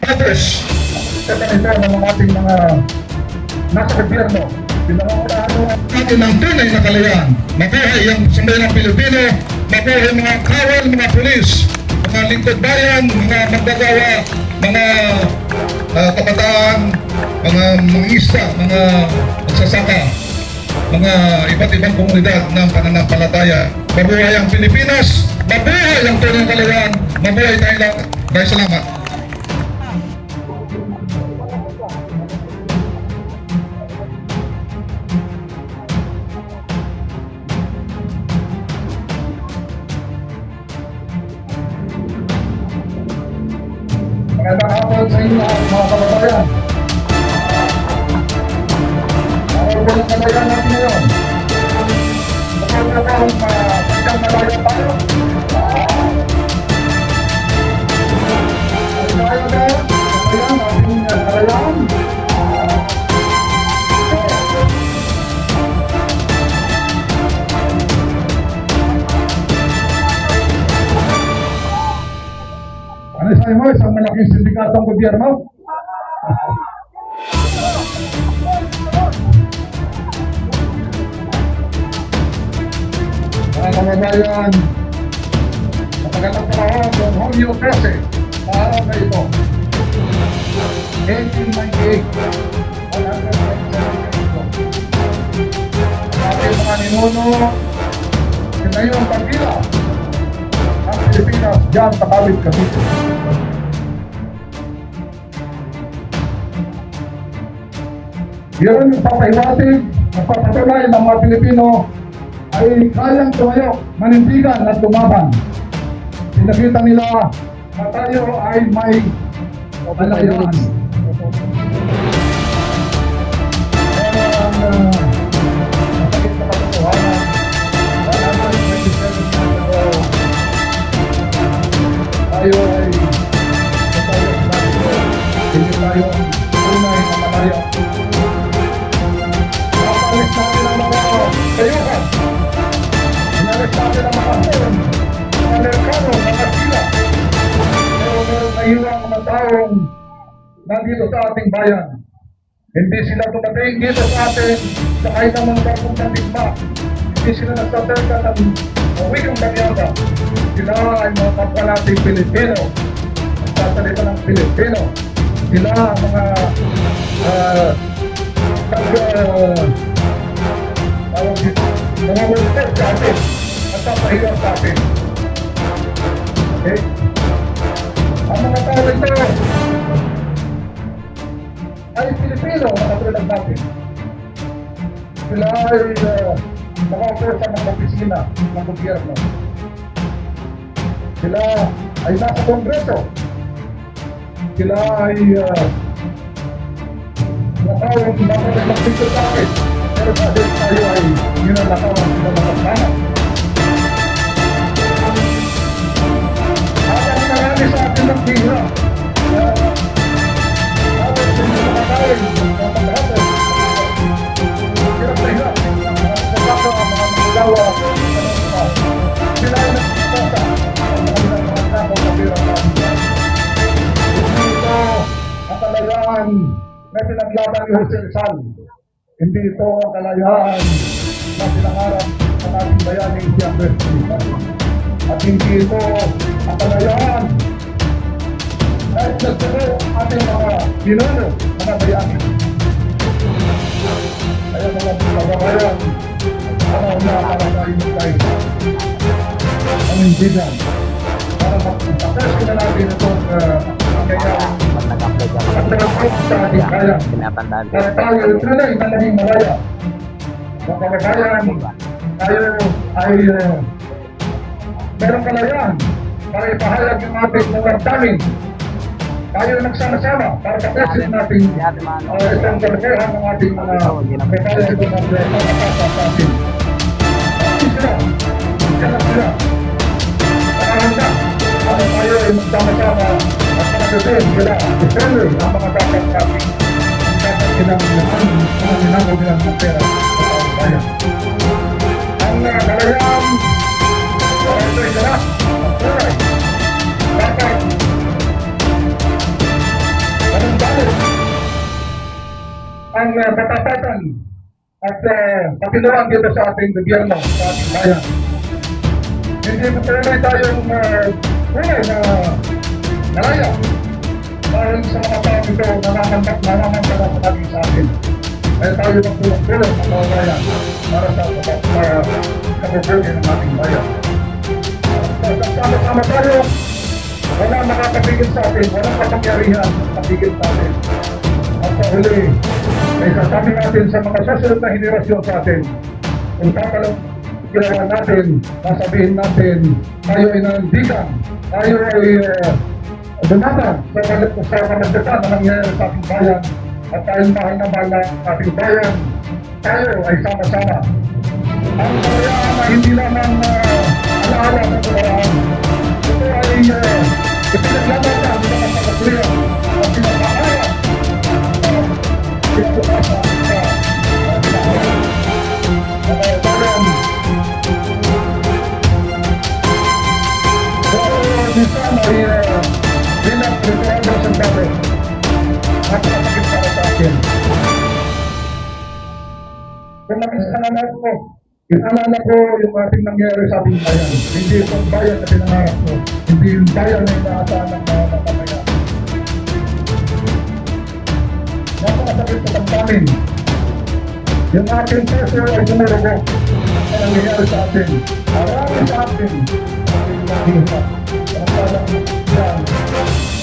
others. Ito ng mga ating mga nasa gobyerno. Pinangungunahan natin ng tunay na kalayaan. Mabuhay ang sambayanang Pilipino, mabuhay mga kawal, mga pulis, mga lingkod bayan, mga magdagawa, mga kabataan, mga mangista, mga magsasaka, mga iba't ibang komunidad ng pananampalataya. Mabuhay ang Pilipinas, mabuhay ang tunay na kalayaan, mabuhay tayo lang. Maraming salamat. Magandang hapon sa inyo mga kababayan. Ang walang kalayaan natin ngayon. Bukod na ba ang magandang malaya tayo? Ay tayo na, kalayaan, ating kalayaan. Ano sa'yo mo, isang malaking sindikatong gobyerno? Mga kababayan, matagal ang panahon ng Julio 13 sa araw na ito. 1898, 127 ang ating mga ninuno, sinayong pagkila ang Pilipinas dyan sa Kawit, Cavite. Yun yung papahiwatig, nagpapatunay ng mga Pilipino ay kayang tumayo, manindigan at lumaban. Pinakita nila na tayo ay may kalayaan. Masakit na katotohanan, 127 years ago, tayo ay hindi tayo tunay na malaya. Inalis natin ang mga kayuhan. Inalis natin ang mga hon, mga Amerikano, mga sila. Pero meron na iwang mga taong nandito sa ating bayan. Hindi sila tumating dito sa atin sa kahit namang bagong natigma. Hindi sila nagsasalita ng wikang Damiada. Sila ay mga kapwa nating Pilipino. Nagsasalita ng Pilipino. Sila mga mga welfare sa atin at papahirap sa atin. Okay? Ang mga tao nito ay Pilipino na katulad natin. Sila ay naka-offer sa mga opisina ng gobyerno. Sila ay nasa Kongreso. Sila ay nakawang dapat ay mag-picture sa akin. Pero dahil tayo ay yun ang nakawang sila makasana. At ang marami sa atin ng bihra. Dapat sa mga makakain, dapat lahat hirap na hirap. Mga magawa, sila ay nagpapasa ang mga tao sa hirap natin. Ito ang kalayaan na pinaglaban ni Jose Rizal. Hindi ito ang kalayaan na pinangarap ng ating bayani si Andres Rizal. At hindi ito ang kalayaan na nagturo ating mga pinuno, mga bayani. Kaya mga kababayan, araw na tayo ang indigan para mag-test na natin itong kayaan at nag-approve sa ating kaya. Para tayo tunay na naging malaya. Mga kababayan, tayo ay merong kalayaan para ipahayag yung ating mga daming. Tayo nagsama-sama para kapesin natin itong kalakihan ng ating mga kaya ito ng pagkakasa sa atin. Sila, sila. Nakahanda para tayo ay magsama-sama at makagasin sila. Defender ang mga dapat natin. Ang dapat kinamulahan, mga ninagaw nilang ng pera sa bayan. Ang kalayaan, para ito ay sila, ang turay. Dapat katapatan at kapiluan dito sa ating gobyerno, sa ating bayan. Hindi mo tuloy tayong kulay na nalaya dahil sa mga tao ito nanamantala sa ating sa atin. Kaya tayo magtulong-tulong ng mga bayan para sa kabubuhay ng ating bayan. Sama-sama tayo, wala makakapigil sa atin, walang kapangyarihan makapigil sa atin. At sa huli, ay sasabi natin sa mga susunod na henerasyon sa atin, kung tatalong ginawa natin, sasabihin natin, tayo ay nanandigan, tayo ay dumatan sa kamagdatan na nangyayari sa ating bayan, at tayong mahal na mahal na ating bayan, tayo ay sama-sama. Ang kayaan na hindi lamang alaala ng kawaraan, ito ay ipinaglaban na ang mga kapatuloy at pinag-aara pinag-aasa sa mga bayan. Minsan ay bilang ritual ng sandalo napakasakit para sa akin. Kung nag-isalala ko, inalala ko yung ating nangyari sa ating bayan. Hindi itong bayan na pinangarap ko. Hindi yung bayan na inaasahan ng mga kapamayan. Napakasakit sa tamtamin. Yung ating puso ay gumurugo sa nangyayari sa atin. Marami sa atin. Ating mahirap. Samantalang yan.